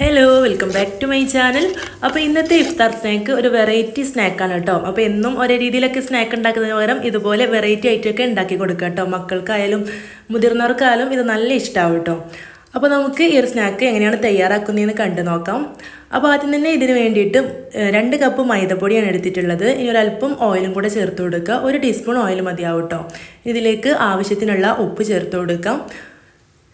Hello welcome back to my channel. അപ്പോൾ ഇന്നത്തെ ഇഫ്താർ snack ഒരു വെറൈറ്റി സ്നാക്കാണ് കേട്ടോ. അപ്പോൾ എന്നും ഒരേ രീതിയിലൊക്കെ സ്നാക്ക് ഉണ്ടാക്കുന്നതിന് പകരം ഇതുപോലെ വെറൈറ്റി ആയിട്ടൊക്കെ ഉണ്ടാക്കി കൊടുക്കുക കേട്ടോ. മക്കൾക്കായാലും മുതിർന്നവർക്കായാലും ഇത് നല്ല ഇഷ്ടമാവും കേട്ടോ. അപ്പോൾ നമുക്ക് ഈ ഒരു സ്നാക്ക് എങ്ങനെയാണ് തയ്യാറാക്കുന്നതെന്ന് കണ്ടു നോക്കാം. അപ്പോൾ ആദ്യം തന്നെ ഇതിന് വേണ്ടിയിട്ട് 2 കപ്പ് മൈദപ്പൊടിയാണ് എടുത്തിട്ടുള്ളത്. ഇനി ഒരല്പം ഓയിലും കൂടെ ചേർത്ത് കൊടുക്കുക. 1 ടീസ്പൂൺ ഓയിൽ മതിയാവും കേട്ടോ. ഇതിലേക്ക് ആവശ്യത്തിനുള്ള ഉപ്പ് ചേർത്ത് കൊടുക്കാം.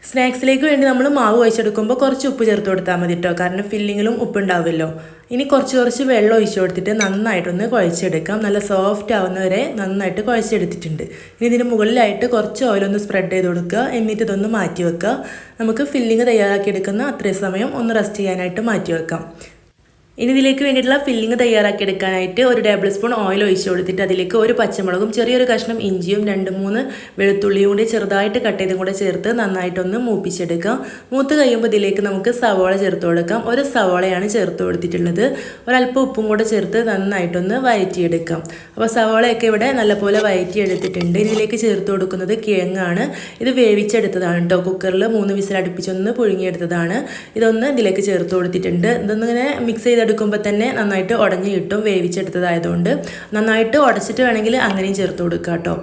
സ്നാക്സിലേക്ക് വേണ്ടി നമ്മൾ മാവ് കുഴച്ചെടുക്കുമ്പോൾ കുറച്ച് ഉപ്പ് ചേർത്ത് കൊടുത്താൽ മതി കേട്ടോ, കാരണം ഫില്ലിങ്ങിലും ഉപ്പ് ഉണ്ടാവുമല്ലോ. ഇനി കുറച്ച് വെള്ളം ഒഴിച്ച് കൊടുത്തിട്ട് നന്നായിട്ടൊന്ന് കുഴച്ചെടുക്കാം. നല്ല സോഫ്റ്റ് ആവുന്നവരെ നന്നായിട്ട് കുഴച്ചെടുത്തിട്ടുണ്ട്. ഇനി ഇതിന് മുകളിലായിട്ട് കുറച്ച് ഓയിലൊന്ന് സ്പ്രെഡ് ചെയ്ത് കൊടുക്കുക. എന്നിട്ട് ഇതൊന്ന് മാറ്റി വെക്കുക. നമുക്ക് ഫില്ലിങ് തയ്യാറാക്കിയെടുക്കുന്ന അത്രയും സമയം ഒന്ന് റെസ്റ്റ് ചെയ്യാനായിട്ട് മാറ്റി വെക്കാം. ഇനി ഇതിലേക്ക് വേണ്ടിയിട്ടുള്ള ഫില്ലിങ് തയ്യാറാക്കി എടുക്കാനായിട്ട് 1 ടേബിൾ സ്പൂൺ ഓയിൽ ഒഴിച്ച് കൊടുത്തിട്ട് അതിലേക്ക് 1 പച്ചമുളകും ചെറിയൊരു കഷ്ണം ഇഞ്ചിയും 2-3 വെളുത്തുള്ളിയും കൂടി ചെറുതായിട്ട് കട്ട് ചെയ്തും കൂടെ ചേർത്ത് നന്നായിട്ടൊന്ന് മൂപ്പിച്ചെടുക്കാം. മൂത്ത് കഴിയുമ്പോൾ ഇതിലേക്ക് നമുക്ക് സവാള ചേർത്ത് കൊടുക്കാം. 1 സവാളയാണ് ചേർത്ത് കൊടുത്തിട്ടുള്ളത്. ഒരല്പം ഉപ്പും കൂടെ ചേർത്ത് നന്നായിട്ടൊന്ന് വഴറ്റിയെടുക്കാം. അപ്പോൾ സവാളയൊക്കെ ഇവിടെ നല്ലപോലെ വഴറ്റിയെടുത്തിട്ടുണ്ട്. ഇതിലേക്ക് ചേർത്ത് കൊടുക്കുന്നത് കിഴങ്ങാണ്. ഇത് വേവിച്ചെടുത്തതാണ് കേട്ടോ. കുക്കറിൽ 3 വിസിൽ അടുപ്പിച്ചൊന്ന് പുഴുങ്ങിയെടുത്തതാണ്. ഇതൊന്ന് ഇതിലേക്ക് ചേർത്ത് കൊടുത്തിട്ടുണ്ട്. ഇതൊന്നിങ്ങനെ മിക്സ് ചെയ്ത് എടുക്കുമ്പോൾ തന്നെ നന്നായിട്ട് ഉടഞ്ഞ് കിട്ടും, വേവിച്ചെടുത്തതായതുകൊണ്ട്. നന്നായിട്ട് ഉടച്ചിട്ട് വേണമെങ്കിൽ അങ്ങനെയും ചേർത്ത് കൊടുക്കുക കേട്ടോ.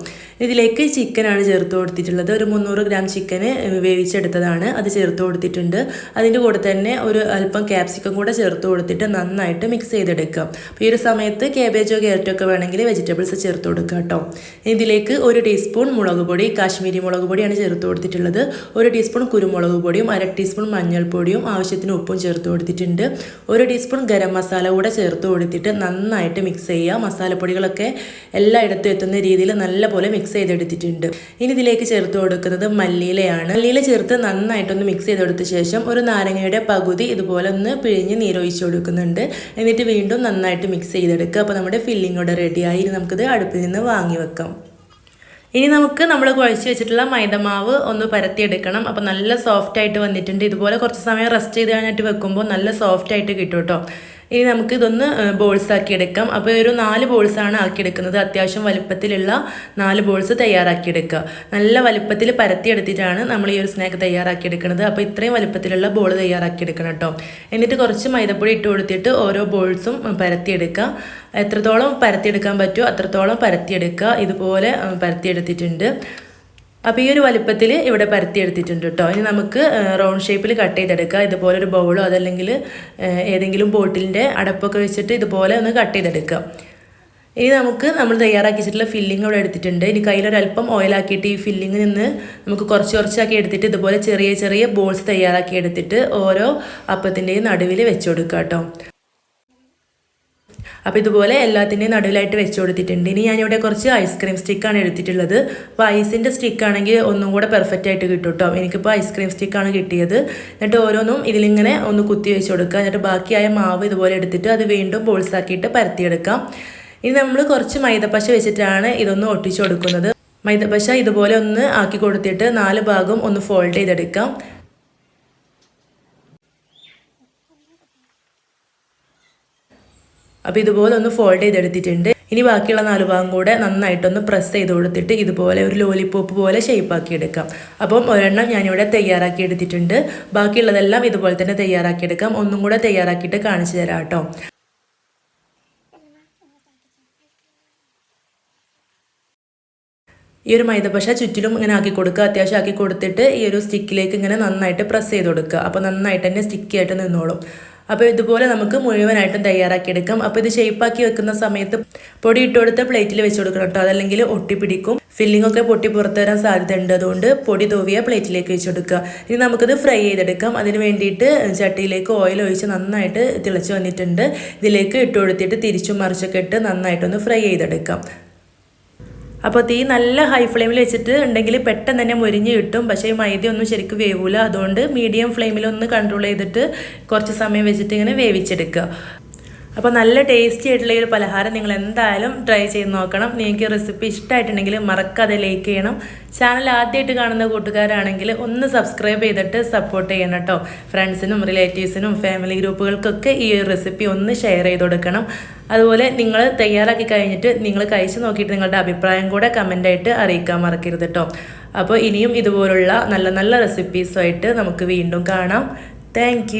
ഇതിലേക്ക് ചിക്കനാണ് ചേർത്ത് കൊടുത്തിട്ടുള്ളത്. ഒരു 300 ഗ്രാം ചിക്കന് വേവിച്ചെടുത്തതാണ്, അത് ചേർത്ത് കൊടുത്തിട്ടുണ്ട്. അതിൻ്റെ കൂടെ തന്നെ ഒരു അല്പം ക്യാപ്സിക്കം കൂടെ ചേർത്ത് കൊടുത്തിട്ട് നന്നായിട്ട് മിക്സ് ചെയ്തെടുക്കുക. അപ്പോൾ ഈ ഒരു സമയത്ത് ക്യാബേജോ ക്യാരറ്റോ ഒക്കെ വേണമെങ്കിൽ വെജിറ്റബിൾസ് ചേർത്ത് കൊടുക്കുക കേട്ടോ. ഇതിലേക്ക് 1 ടീസ്പൂൺ മുളക് പൊടി, കാശ്മീരി മുളക് പൊടിയാണ് ചേർത്ത് കൊടുത്തിട്ടുള്ളത്. 1 ടീസ്പൂൺ കുരുമുളക് പൊടിയും 1/2 ടീസ്പൂൺ മഞ്ഞൾപ്പൊടിയും ആവശ്യത്തിന് ഉപ്പും ചേർത്ത് കൊടുത്തിട്ടുണ്ട്. 1 ടീസ്പൂൺ ഗരം മസാല കൂടെ ചേർത്ത് കൊടുത്തിട്ട് നന്നായിട്ട് മിക്സ് ചെയ്യുക. മസാലപ്പൊടികളൊക്കെ എല്ലായിടത്തും എത്തുന്ന രീതിയിൽ നല്ലപോലെ മിക്സ് ചെയ്തെടുത്തിട്ടുണ്ട്. ഇനി ഇതിലേക്ക് ചേർത്ത് കൊടുക്കുന്നത് മല്ലിയിലയാണ്. മല്ലിയില ചേർത്ത് നന്നായിട്ടൊന്ന് മിക്സ് ചെയ്തെടുത്ത ശേഷം ഒരു നാരങ്ങയുടെ പകുതി ഇതുപോലെ ഒന്ന് പിഴിഞ്ഞ് നീരൊഴിച്ച് കൊടുക്കുന്നുണ്ട്. എന്നിട്ട് വീണ്ടും നന്നായിട്ട് മിക്സ് ചെയ്തെടുക്കുക. അപ്പോൾ നമ്മുടെ ഫില്ലിംഗ് ഇവിടെ റെഡിയായി. ഇനി നമുക്കിത് അടുപ്പിൽ നിന്ന് വാങ്ങി വെക്കാം. ഇനി നമുക്ക് നമ്മൾ കുഴച്ച് വെച്ചിട്ടുള്ള മൈദമാവ് ഒന്ന് പരത്തിയെടുക്കണം. അപ്പോൾ നല്ല സോഫ്റ്റ് ആയിട്ട് വന്നിട്ടുണ്ട്. ഇതുപോലെ കുറച്ച് സമയം റെസ്റ്റ് ചെയ്ത് കഴിഞ്ഞിട്ട് വെക്കുമ്പോൾ നല്ല സോഫ്റ്റ് ആയിട്ട് കിട്ടും കേട്ടോ. ഇനി നമുക്ക് ഇതൊന്ന് ബോൾസ് ആക്കിയെടുക്കാം. അപ്പോൾ ഒരു 4 ബോൾസാണ് ആക്കിയെടുക്കുന്നത്. അത്യാവശ്യം വലുപ്പത്തിലുള്ള 4 ബോൾസ് തയ്യാറാക്കിയെടുക്കുക. നല്ല വലുപ്പത്തിൽ പരത്തിയെടുത്തിട്ടാണ് നമ്മൾ ഈ ഒരു സ്നാക്ക് തയ്യാറാക്കിയെടുക്കുന്നത്. അപ്പോൾ ഇത്രയും വലുപ്പത്തിലുള്ള ബോൾ തയ്യാറാക്കിയെടുക്കണം കേട്ടോ. എന്നിട്ട് കുറച്ച് മൈദപ്പൊടി ഇട്ട് കൊടുത്തിട്ട് ഓരോ ബോൾസും പരത്തിയെടുക്കുക. എത്രത്തോളം പരത്തിയെടുക്കാൻ പറ്റുമോ അത്രത്തോളം പരത്തിയെടുക്കുക. ഇതുപോലെ പരത്തിയെടുത്തിട്ടുണ്ട്. അപ്പോൾ ഈ ഒരു വലുപ്പത്തിൽ ഇവിടെ പരത്തിയെടുത്തിട്ടുണ്ട് കേട്ടോ. ഇനി നമുക്ക് റൗണ്ട് ഷേപ്പിൽ കട്ട് ചെയ്തെടുക്കുക. ഇതുപോലെ ഒരു ബൗളോ അതല്ലെങ്കിൽ ഏതെങ്കിലും ബോട്ടിലിൻ്റെ അടപ്പൊക്കെ വെച്ചിട്ട് ഇതുപോലെ ഒന്ന് കട്ട് ചെയ്തെടുക്കുക. ഇനി നമ്മൾ തയ്യാറാക്കി വെച്ചിട്ടുള്ള ഫില്ലിംഗ് ഇവിടെ എടുത്തിട്ടുണ്ട്. ഇനി കയ്യിലൊരല്പം ഓയിലാക്കിയിട്ട് ഈ ഫില്ലിങ്ങിൽ നിന്ന് നമുക്ക് കുറച്ചാക്കി എടുത്തിട്ട് ഇതുപോലെ ചെറിയ ബോൾസ് തയ്യാറാക്കി എടുത്തിട്ട് ഓരോ അപ്പത്തിൻ്റെയും നടുവിൽ വെച്ച് കൊടുക്കുക കേട്ടോ. അപ്പോൾ ഇതുപോലെ എല്ലാത്തിൻ്റെയും നടുവിലായിട്ട് വെച്ച് കൊടുത്തിട്ടുണ്ട്. ഇനി ഞാനിവിടെ കുറച്ച് ഐസ്ക്രീം സ്റ്റിക്കാണ് എടുത്തിട്ടുള്ളത്. അപ്പോൾ ഐസിൻ്റെ സ്റ്റിക്കാണെങ്കിൽ ഒന്നും കൂടെ പെർഫെക്റ്റ് ആയിട്ട് കിട്ടും കേട്ടോ. എനിക്കിപ്പോൾ ഐസ്ക്രീം സ്റ്റിക്കാണ് കിട്ടിയത്. എന്നിട്ട് ഓരോന്നും ഇതിലിങ്ങനെ ഒന്ന് കുത്തി വെച്ച് കൊടുക്കുക. എന്നിട്ട് ബാക്കിയായ മാവ് ഇതുപോലെ എടുത്തിട്ട് അത് വീണ്ടും ബോൾസാക്കിയിട്ട് പരത്തിയെടുക്കാം. ഇനി നമ്മൾ കുറച്ച് മൈദപ്പശ വെച്ചിട്ടാണ് ഇതൊന്ന് ഒട്ടിച്ചു കൊടുക്കുന്നത്. മൈദപ്പശ ഇതുപോലെ ഒന്ന് ആക്കി കൊടുത്തിട്ട് 4 ഭാഗം ഒന്ന് ഫോൾഡ് ചെയ്തെടുക്കാം. അപ്പോൾ ഇതുപോലെ ഒന്ന് ഫോൾഡ് ചെയ്തെടുത്തിട്ടുണ്ട്. ഇനി ബാക്കിയുള്ള 4 ഭാഗം കൂടെ നന്നായിട്ടൊന്ന് പ്രസ് ചെയ്ത് കൊടുത്തിട്ട് ഇതുപോലെ ഒരു ലോലിപോപ്പ് പോലെ ഷേപ്പാക്കി എടുക്കാം. അപ്പം ഒരെണ്ണം ഞാനിവിടെ തയ്യാറാക്കി എടുത്തിട്ടുണ്ട്. ബാക്കിയുള്ളതെല്ലാം ഇതുപോലെ തന്നെ തയ്യാറാക്കിയെടുക്കാം. ഒന്നും കൂടെ തയ്യാറാക്കിയിട്ട് കാണിച്ചു തരാം കേട്ടോ. ഈ ഒരു മൈദപ്പശ ചുറ്റിലും ഇങ്ങനെ ആക്കി കൊടുക്കുക. അത്യാവശ്യം ആക്കി കൊടുത്തിട്ട് ഈ ഒരു സ്റ്റിക്കിലേക്ക് ഇങ്ങനെ നന്നായിട്ട് പ്രസ് ചെയ്ത് കൊടുക്കുക. അപ്പോൾ നന്നായിട്ട് തന്നെ സ്റ്റിക്കി ആയിട്ട് നിന്നോളും. അപ്പോൾ ഇതുപോലെ നമുക്ക് മുഴുവനായിട്ടും തയ്യാറാക്കിയെടുക്കാം. അപ്പോൾ ഇത് ഷേപ്പാക്കി വെക്കുന്ന സമയത്ത് പൊടി ഇട്ട് കൊടുത്ത് പ്ലേറ്റിൽ വെച്ച് കൊടുക്കണം കേട്ടോ. അതല്ലെങ്കിൽ ഒട്ടിപ്പിടിക്കും. ഫില്ലിംഗ് ഒക്കെ പൊട്ടി പുറത്തു വരാൻ സാധ്യതയുണ്ട്. അതുകൊണ്ട് പൊടി തൂവിയ പ്ലേറ്റിലേക്ക് വെച്ച് കൊടുക്കുക. ഇനി നമുക്കിത് ഫ്രൈ ചെയ്തെടുക്കാം. അതിന് വേണ്ടിയിട്ട് ചട്ടിയിലേക്ക് ഓയിൽ ഒഴിച്ച് നന്നായിട്ട് തിളച്ച് വന്നിട്ടുണ്ട്. ഇതിലേക്ക് ഇട്ട് കൊടുത്തിട്ട് തിരിച്ചും മറിച്ചൊക്കെ ഇട്ട് നന്നായിട്ടൊന്ന് ഫ്രൈ ചെയ്തെടുക്കാം. അപ്പോൾ തീ നല്ല ഹൈ ഫ്ലെയിമിൽ വെച്ചിട്ട് ഉണ്ടെങ്കിൽ പെട്ടെന്ന് തന്നെ മുരിഞ്ഞ് കിട്ടും. പക്ഷേ ഈ മൈദയൊന്നും ശരിക്കും വേവില്ല. അതുകൊണ്ട് മീഡിയം ഫ്ലെയിമിലൊന്ന് കൺട്രോൾ ചെയ്തിട്ട് കുറച്ച് സമയം വെച്ചിട്ട് ഇങ്ങനെ വേവിച്ചെടുക്കുക. അപ്പോൾ നല്ല ടേസ്റ്റി ആയിട്ടുള്ള ഈ ഒരു പലഹാരം നിങ്ങൾ എന്തായാലും ട്രൈ ചെയ്ത് നോക്കണം. നിങ്ങൾക്ക് റെസിപ്പി ഇഷ്ടമായിട്ടുണ്ടെങ്കിൽ മറക്കാതെ ലൈക്ക് ചെയ്യണം. ചാനൽ ആദ്യമായിട്ട് കാണുന്ന കൂട്ടുകാരാണെങ്കിൽ ഒന്ന് സബ്സ്ക്രൈബ് ചെയ്തിട്ട് സപ്പോർട്ട് ചെയ്യണം കേട്ടോ. ഫ്രണ്ട്സിനും റിലേറ്റീവ്സിനും ഫാമിലി ഗ്രൂപ്പുകൾക്കൊക്കെ ഈ ഒരു റെസിപ്പി ഒന്ന് ഷെയർ ചെയ്ത് കൊടുക്കണം. അതുപോലെ നിങ്ങൾ തയ്യാറാക്കി കഴിഞ്ഞിട്ട് നിങ്ങൾ കഴിച്ച് നോക്കിയിട്ട് നിങ്ങളുടെ അഭിപ്രായം കൂടെ കമൻ്റായിട്ട് അറിയിക്കാൻ മറക്കരുത് കേട്ടോ. അപ്പോൾ ഇനിയും ഇതുപോലുള്ള നല്ല നല്ല റെസിപ്പീസുമായിട്ട് നമുക്ക് വീണ്ടും കാണാം. താങ്ക്